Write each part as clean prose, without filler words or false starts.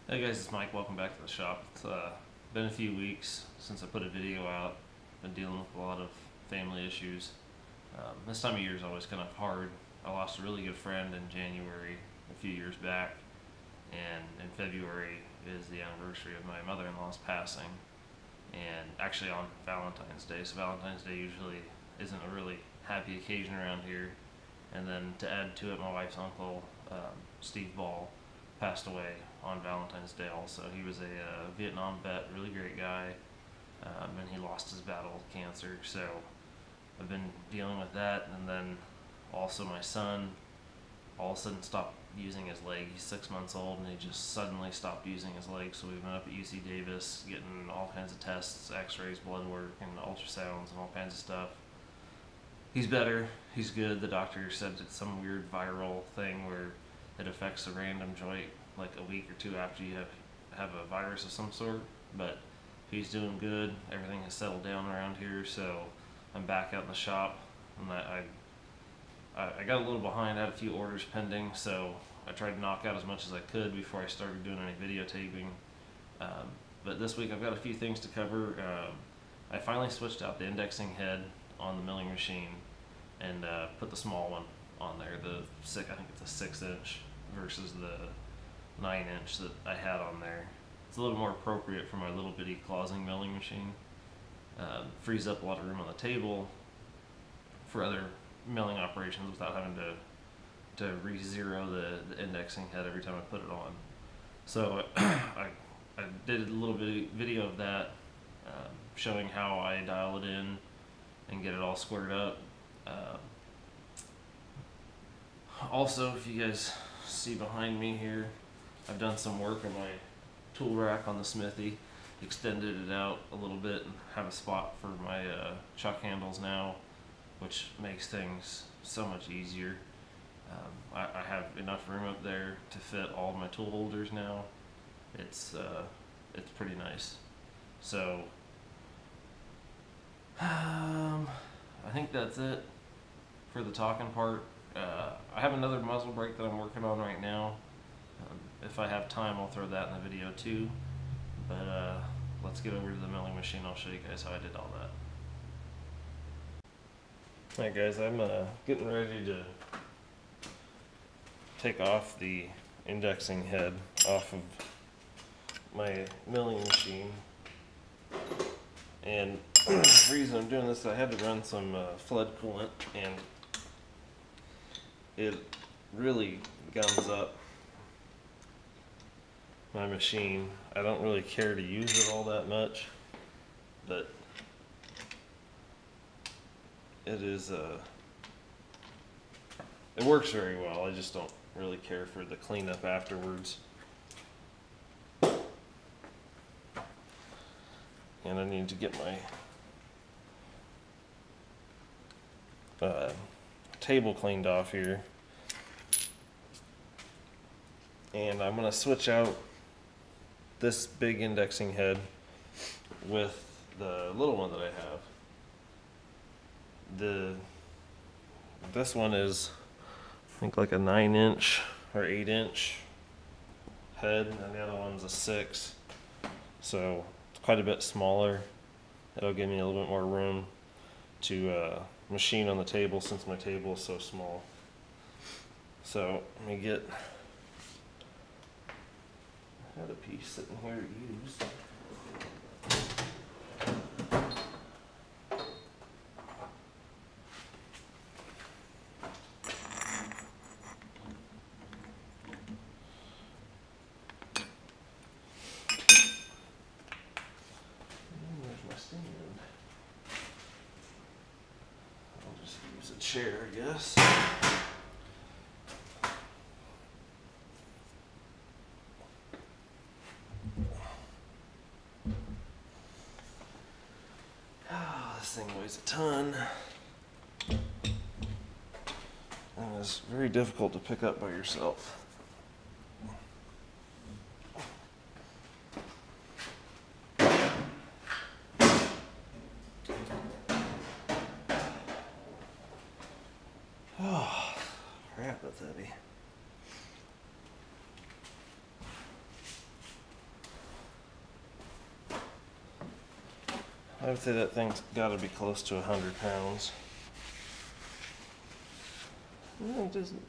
Hey guys, it's Mike. Welcome back to the shop. It's been a few weeks since I put a video out. Been dealing with a lot of family issues. This time of year is always kind of hard. I lost a really good friend in January a few years back, and in February is the anniversary of my mother-in-law's passing, and actually on Valentine's Day. So Valentine's Day usually isn't a really happy occasion around here. And then to add to it, my wife's uncle, Steve Ball, passed away on Valentine's Day also. He was a Vietnam vet, really great guy, and he lost his battle with cancer. So I've been dealing with that, and then also my son all of a sudden stopped using his leg. He's 6 months old, and he just suddenly stopped using his leg. So we've been up at UC Davis getting all kinds of tests, x-rays, blood work, and ultrasounds, and all kinds of stuff. He's better. He's good. The doctor said it's some weird viral thing where it affects a random joint like a week or two after you have a virus of some sort. But he's doing good. Everything has settled down around here, so I'm back out in the shop. And I got a little behind. I had a few orders pending, so I tried to knock out as much as I could before I started doing any videotaping. But this week I've got a few things to cover. I finally switched out the indexing head on the milling machine and put the small one on there. I think it's a 6-inch versus the 9-inch that I had on there. It's a little more appropriate for my little bitty clawsing milling machine. Frees up a lot of room on the table for other milling operations without having to re-zero the indexing head every time I put it on. So I did a little video of that, showing how I dial it in and get it all squared up. Also, if you guys see behind me here, I've done some work on my tool rack on the smithy, extended it out a little bit and have a spot for my chuck handles now, which makes things so much easier. I have enough room up there to fit all of my tool holders now. It's pretty nice. So I think that's it for the talking part. I have another muzzle brake that I'm working on right now. If I have time, I'll throw that in the video too. But let's get over to the milling machine. I'll show you guys how I did all that. Alright guys, I'm getting ready to take off the indexing head off of my milling machine. And the reason I'm doing this, I had to run some flood coolant, and it really gums up my machine. I don't really care to use it all that much, but it works very well. I just don't really care for the cleanup afterwards. And I need to get my table cleaned off here. And I'm going to switch out this big indexing head with the little one that I have. This one is, I think, like a 9-inch or 8-inch head, and the other one's a 6. So it's quite a bit smaller. It'll give me a little bit more room to machine on the table since my table is so small. So let me get, I had a piece sitting here to use. I'll just use a chair, I guess. This thing weighs a ton, and it's very difficult to pick up by yourself. Oh, crap, that's heavy. I would say that thing's got to be close to 100 pounds. It doesn't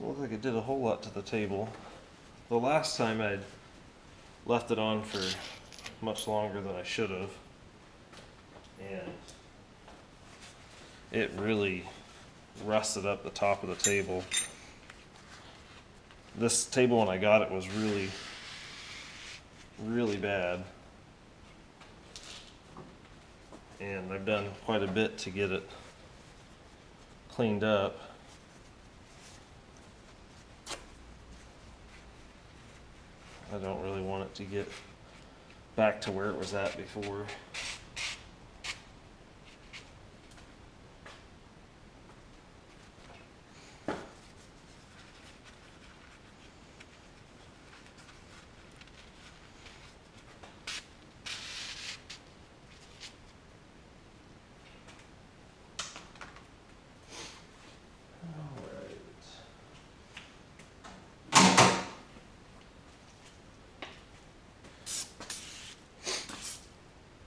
look like it did a whole lot to the table. The last time I'd left it on for much longer than I should have, and it really rusted up the top of the table. This table when I got it was really, really bad, and I've done quite a bit to get it cleaned up. I don't really want it to get back to where it was at before.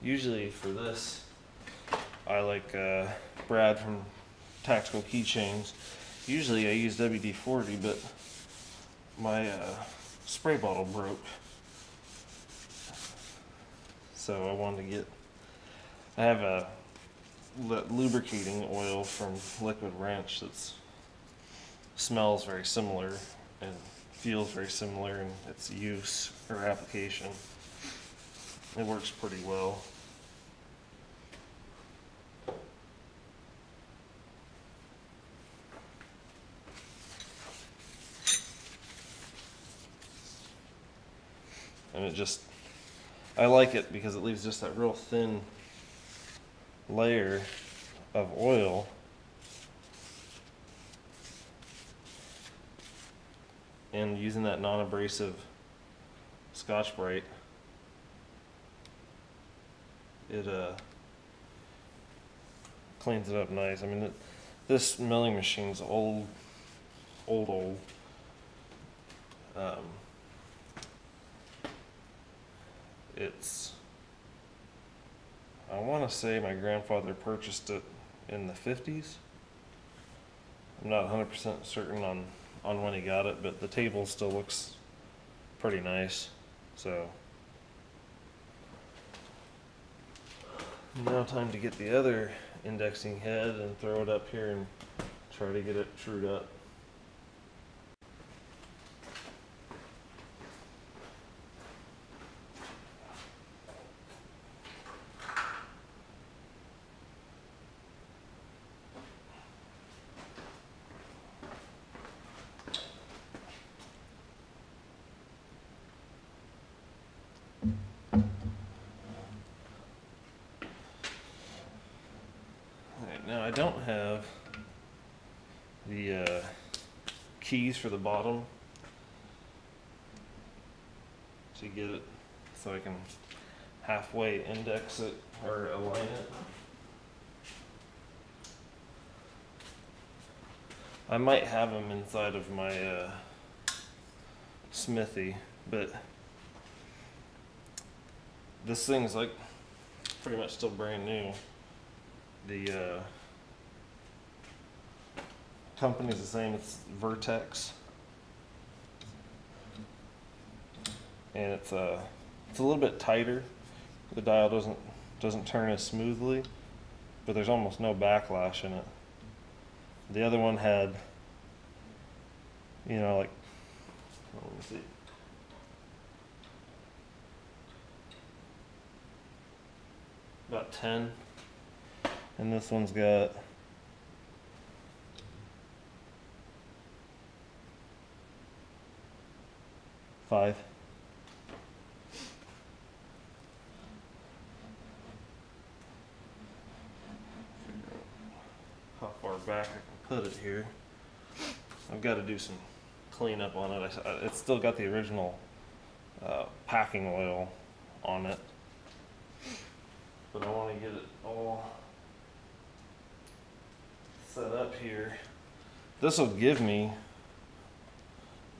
Usually for this, I like Brad from Tactical Keychains. Usually I use WD-40, but my spray bottle broke. So I wanted to get, I have a lubricating oil from Liquid Wrench that smells very similar and feels very similar in its use or application. It works pretty well. And it just, I like it because it leaves just that real thin layer of oil. And using that non-abrasive Scotch-Brite, it cleans it up nice. I mean, this milling machine's old. It's, I want to say my grandfather purchased it in the 50s. I'm not 100% certain on when he got it, but the table still looks pretty nice. So now time to get the other indexing head and throw it up here and try to get it trued up. Now I don't have the keys for the bottom to get it so I can halfway index it or align it. I might have them inside of my smithy, but this thing's like pretty much still brand new. The company's the same, it's Vertex, and it's a little bit tighter. The dial doesn't turn as smoothly, but there's almost no backlash in it. The other one had, you know, like, let me see, about 10, and this one's got 5. How far back I can put it here. I've got to do some cleanup on it. It's still got the original packing oil on it, but I want to get it all set up here. This will give me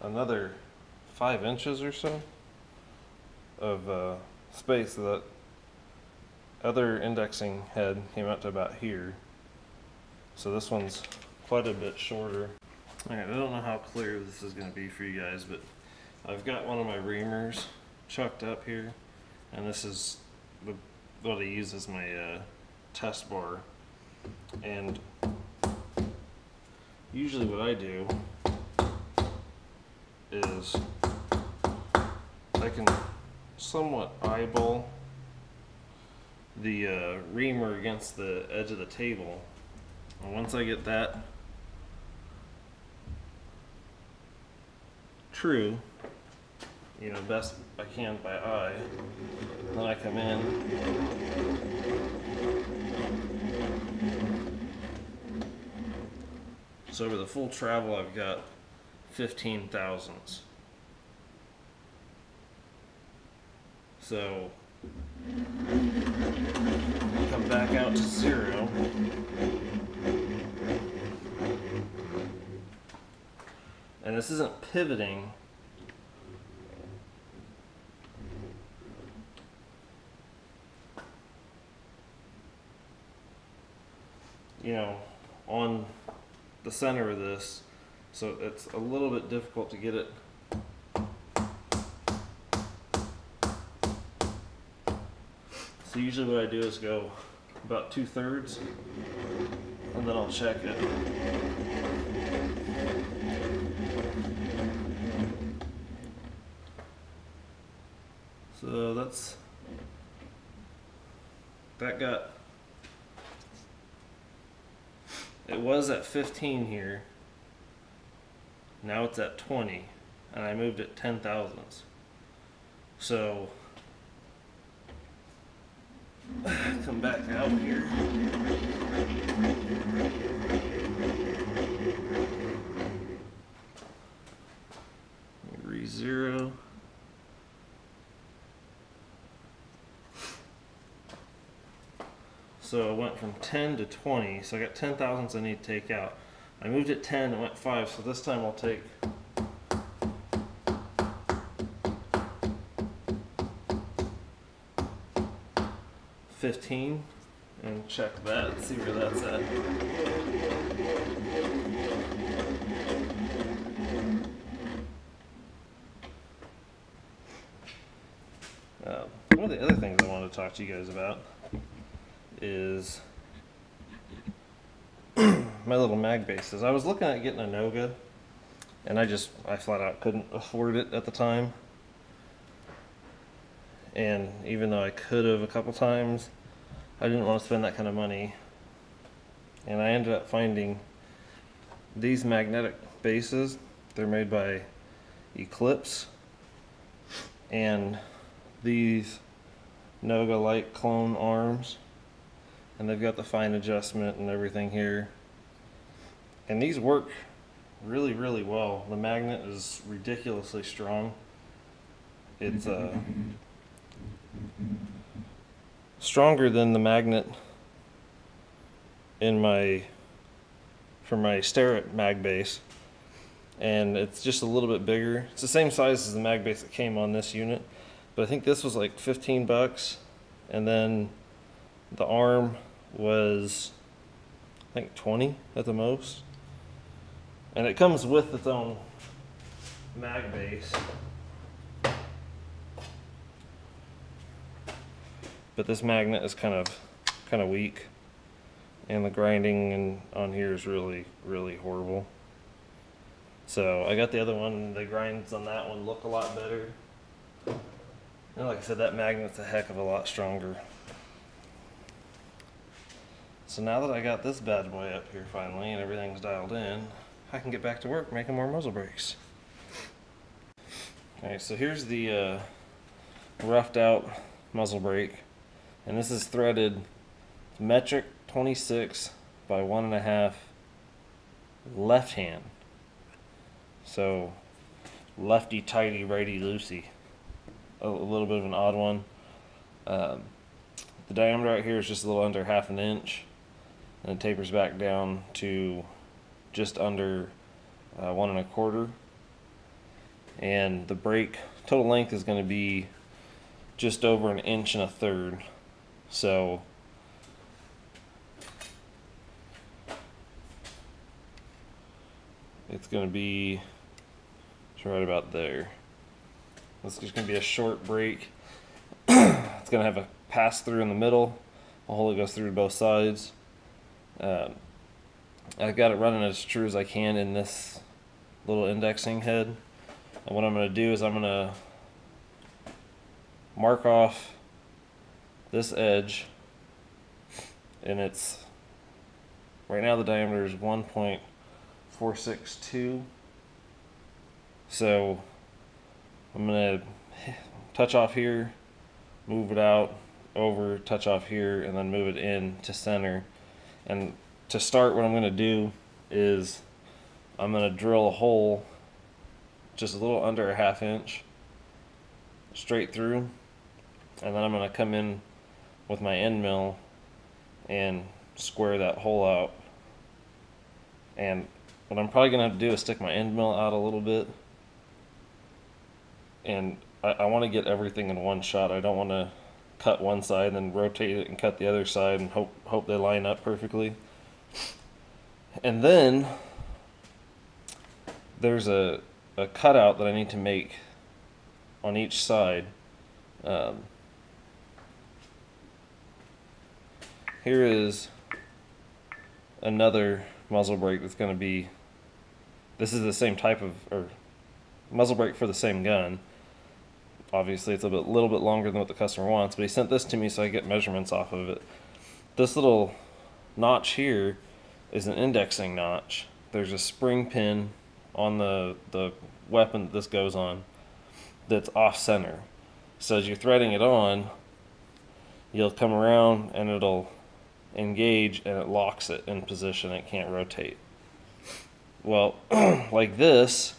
another 5 inches or so of space, so that other indexing head came out to about here. So this one's quite a bit shorter. Alright, I don't know how clear this is going to be for you guys, but I've got one of my reamers chucked up here, and this is what I use as my test bar. And usually what I do is I can somewhat eyeball the reamer against the edge of the table, and once I get that true, you know, best I can by eye, then I come in so over the full travel I've got 15 thousandths. So come back out to 0. And this isn't pivoting. You know, on the center of this, so it's a little bit difficult to get it. So usually what I do is go about 2/3, and then I'll check it. So it was at 15 here, now it's at 20, and I moved it 10 thousandths. So come back out here. Re-zero. So I went from 10 to 20, so I got 10 thousandths I need to take out. I moved it 10, it went 5, so this time I'll take 15 and check that, see where that's at. One of the other things I wanted to talk to you guys about is my little mag bases. I was looking at getting a Noga, and I flat out couldn't afford it at the time. And even though I could have a couple times, I didn't want to spend that kind of money. And I ended up finding these magnetic bases. They're made by Eclipse, and these Noga light clone arms, and they've got the fine adjustment and everything here, and these work really, really well. The magnet is ridiculously strong. It's stronger than the magnet for my Starrett mag base, and it's just a little bit bigger. It's the same size as the mag base that came on this unit, but I think this was like 15 bucks, and then the arm was I think 20 at the most, and it comes with its own mag base. But this magnet is kind of weak, and the grinding on here is really, really horrible. So I got the other one. The grinds on that one look a lot better, and like I said, that magnet's a heck of a lot stronger. So now that I got this bad boy up here finally and everything's dialed in, I can get back to work making more muzzle brakes. Alright, so here's the roughed out muzzle brake. And this is threaded metric 26 by 1.5 left hand. So lefty tighty, righty loosey. A little bit of an odd one. The diameter out here is just a little under 1/2 inch, and it tapers back down to just under 1 1/4. And the brake total length is going to be just over 1 1/3 inches. So it's going to be right about there. This is just going to be a short break. It's going to have a pass through in the middle, a hole that goes through both sides. I've got it running as true as I can in this little indexing head. And what I'm going to do is I'm going to mark off this edge, and it's right now the diameter is 1.462. So I'm going to touch off here, move it out, over, touch off here, and then move it in to center. And to start, what I'm going to do is I'm going to drill a hole just a little under a 1/2 inch straight through, and then I'm going to come in with my end mill and square that hole out. And what I'm probably going to have to do is stick my end mill out a little bit, and I want to get everything in one shot. I don't want to cut one side and then rotate it and cut the other side and hope they line up perfectly. And then there's a cutout that I need to make on each side. Here is another muzzle brake that's going to be, this is the same type of, or muzzle brake for the same gun. Obviously it's a little bit longer than what the customer wants, but he sent this to me so I get measurements off of it. This little notch here is an indexing notch. There's a spring pin on the weapon that this goes on that's off center. So as you're threading it on, you'll come around and it'll engage and it locks it in position. It can't rotate. Well, like this,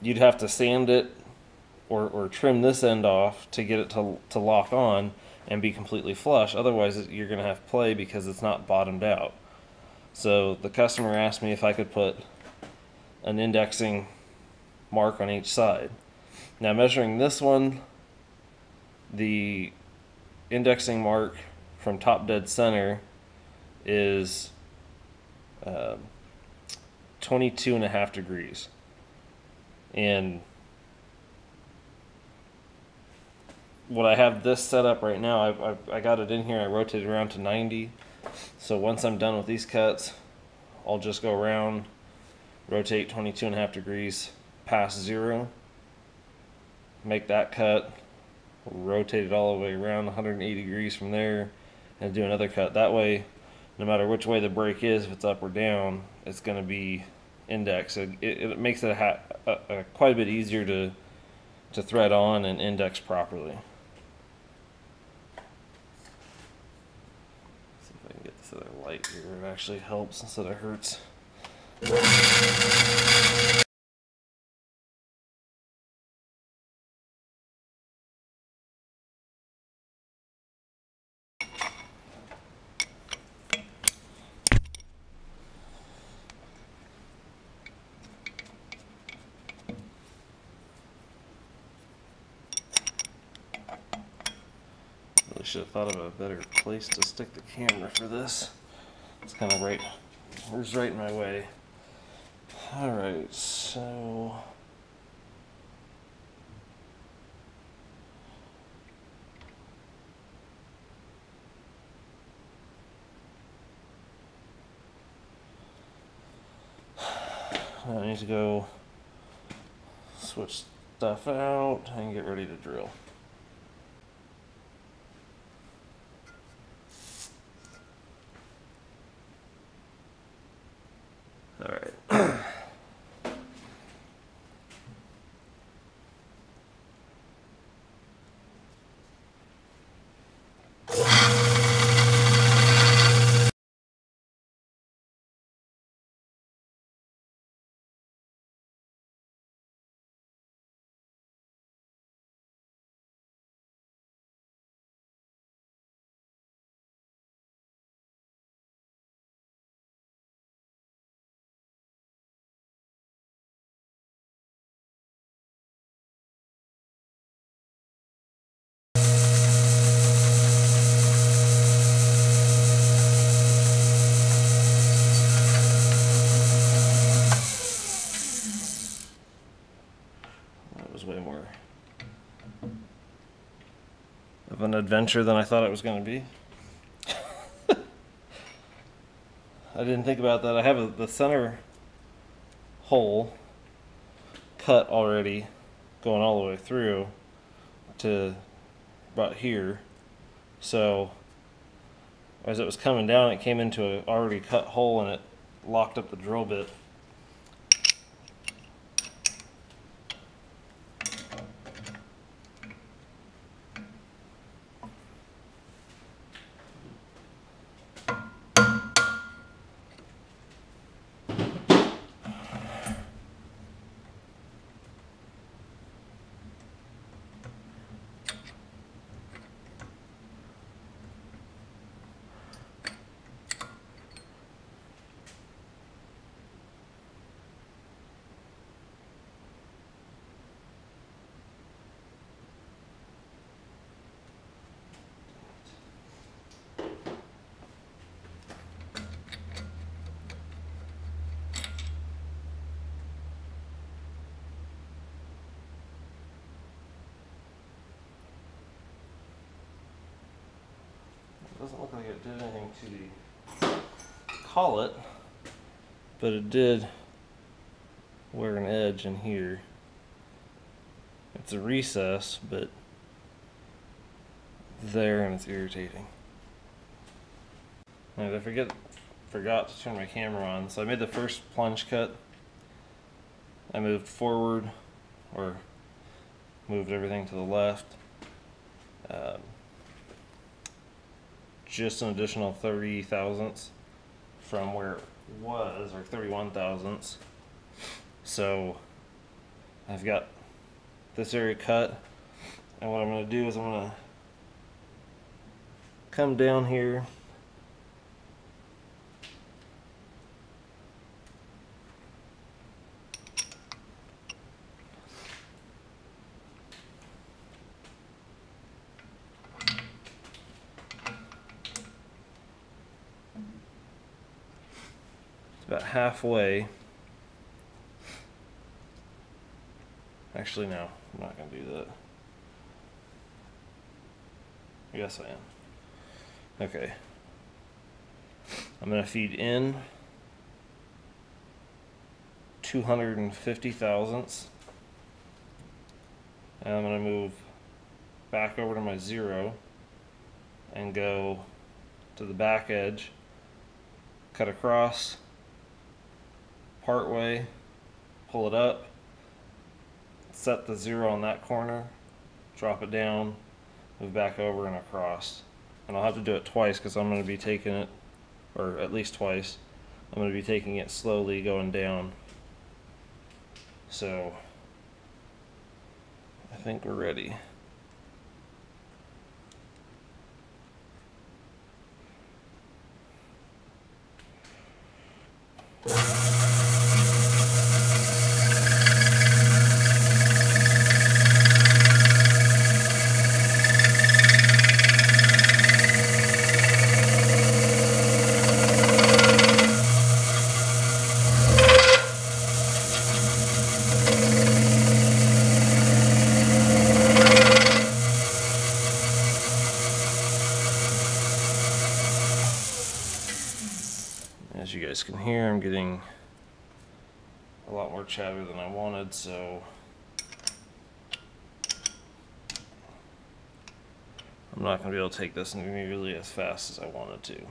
you'd have to sand it or trim this end off to get it to lock on and be completely flush. Otherwise, you're going to have play because it's not bottomed out. So the customer asked me if I could put an indexing mark on each side. Now, measuring this one, the indexing mark from top dead center is 22.5 degrees. And what I have this set up right now, I got it in here, I rotated around to 90. So once I'm done with these cuts, I'll just go around, rotate 22.5 degrees past 0, make that cut, rotate it all the way around 180 degrees from there, and do another cut. That way, no matter which way the brake is, if it's up or down, it's going to be indexed. It makes it quite a bit easier to thread on and index properly. See if I can get this other light here. It actually helps instead of hurts. Really should have thought of a better place to stick the camera for this. It's kind of right in my way. Alright, so I need to go switch stuff out and get ready to drill. Alright. adventure than I thought it was going to be. I didn't think about that. I have the center hole cut already, going all the way through to about here. So as it was coming down, it came into an already cut hole and it locked up the drill bit. Doesn't look like it did anything to the collet, but it did wear an edge in here. It's a recess, but there, and it's irritating. And I forgot to turn my camera on, so I made the first plunge cut. I moved forward, or moved everything to the left. Just an additional 30 thousandths from where it was, or 31 thousandths. So I've got this area cut, and what I'm going to do is I'm going to come down here about halfway. Actually, no, I'm not going to do that. Yes, I am. Okay. I'm going to feed in 250 thousandths. And I'm going to move back over to my 0 and go to the back edge, cut across, part way, pull it up, set the 0 on that corner, drop it down, move back over and across. And I'll have to do it twice because I'm going to be taking it, or at least twice, I'm going to be taking it slowly going down. So I think we're ready. As you guys can hear, I'm getting a lot more chatter than I wanted, so I'm not going to be able to take this nearly as fast as I wanted to.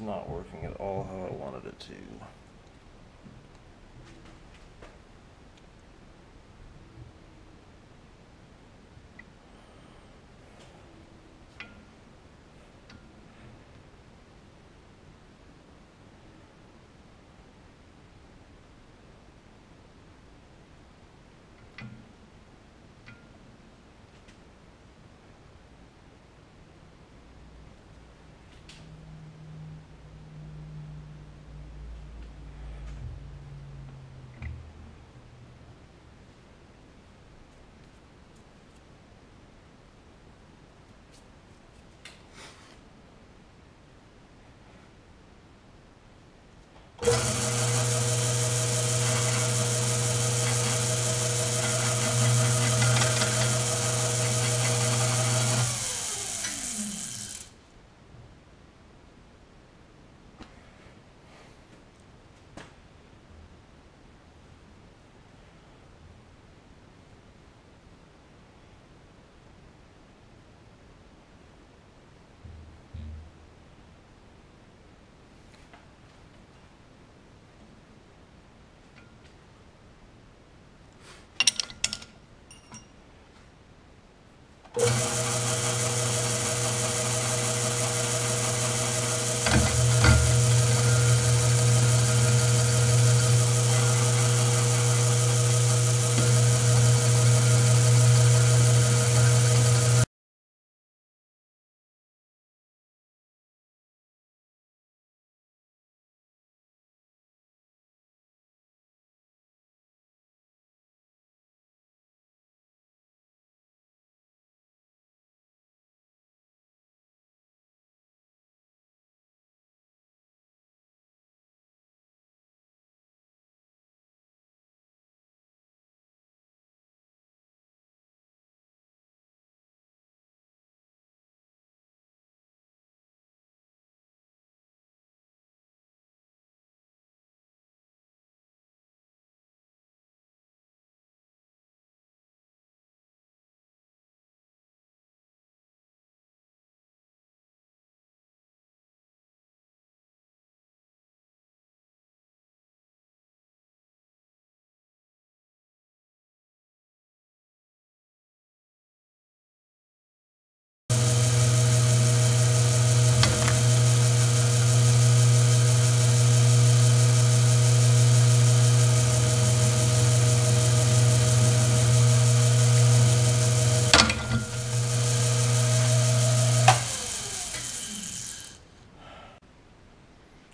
not working at all how I wanted it to.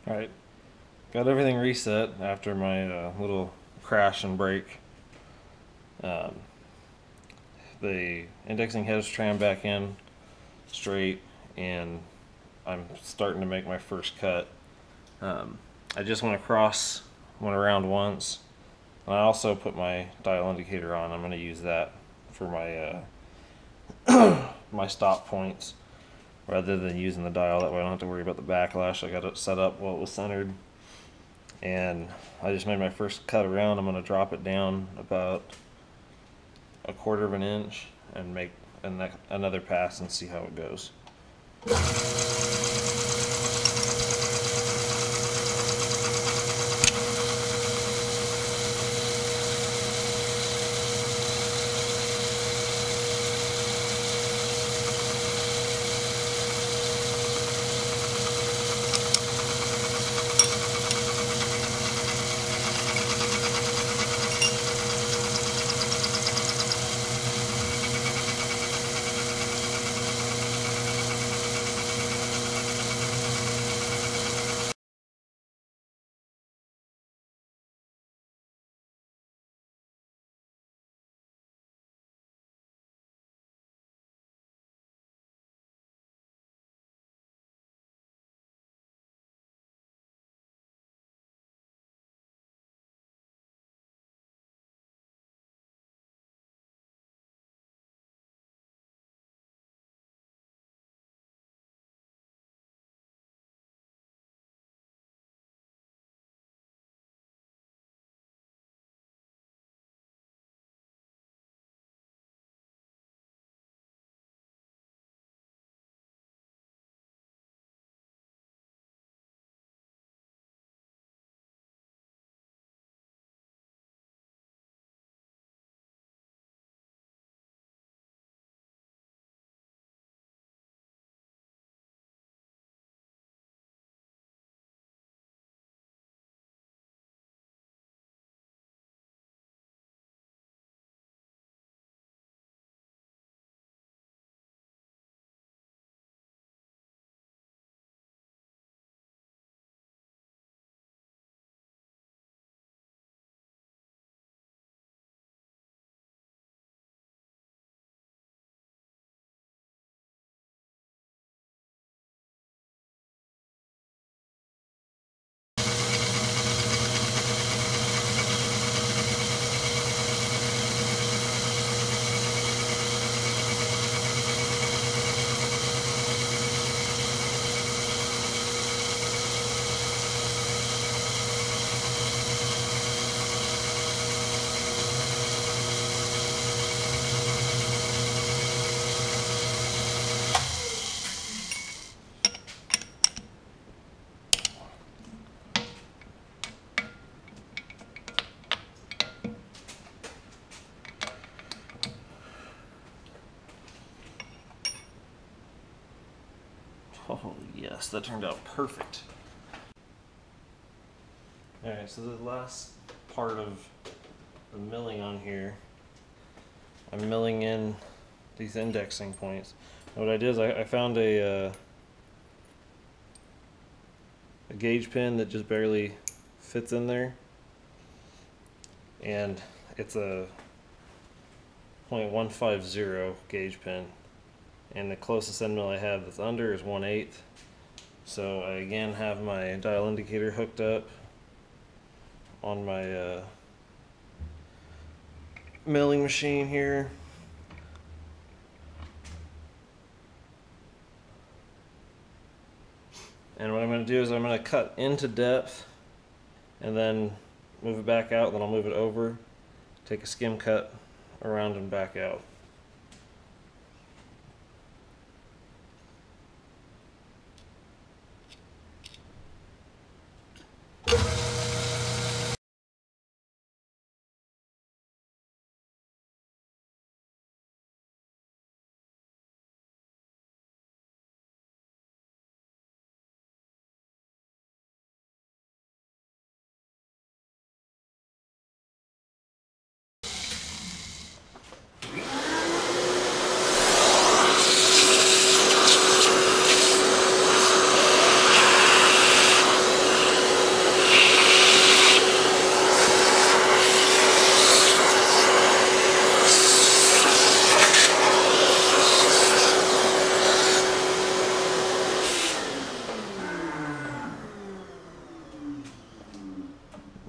Alright, got everything reset after my little crash and break. The indexing head is trammed back in straight, and I'm starting to make my first cut. I just went around once, and I also put my dial indicator on. I'm going to use that for my my stop points, rather than using the dial. That way I don't have to worry about the backlash. I got it set up while it was centered, and I just made my first cut around. I'm going to drop it down about 1/4 of an inch and make another pass and see how it goes. Oh yes, that turned out perfect. Alright, so the last part of the milling on here, I'm milling in these indexing points. And what I did is I found a gauge pin that just barely fits in there, and it's a .150 gauge pin, and the closest end mill I have that's under is 1/8. So I again have my dial indicator hooked up on my milling machine here. And what I'm going to do is I'm going to cut into depth and then move it back out, then I'll move it over, take a skim cut around and back out.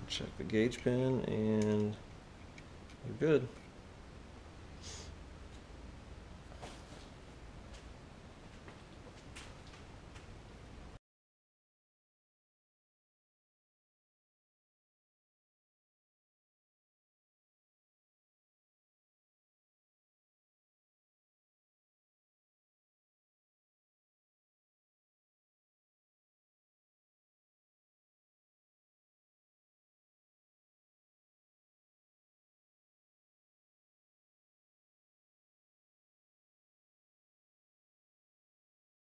Check the gauge pin and we're good.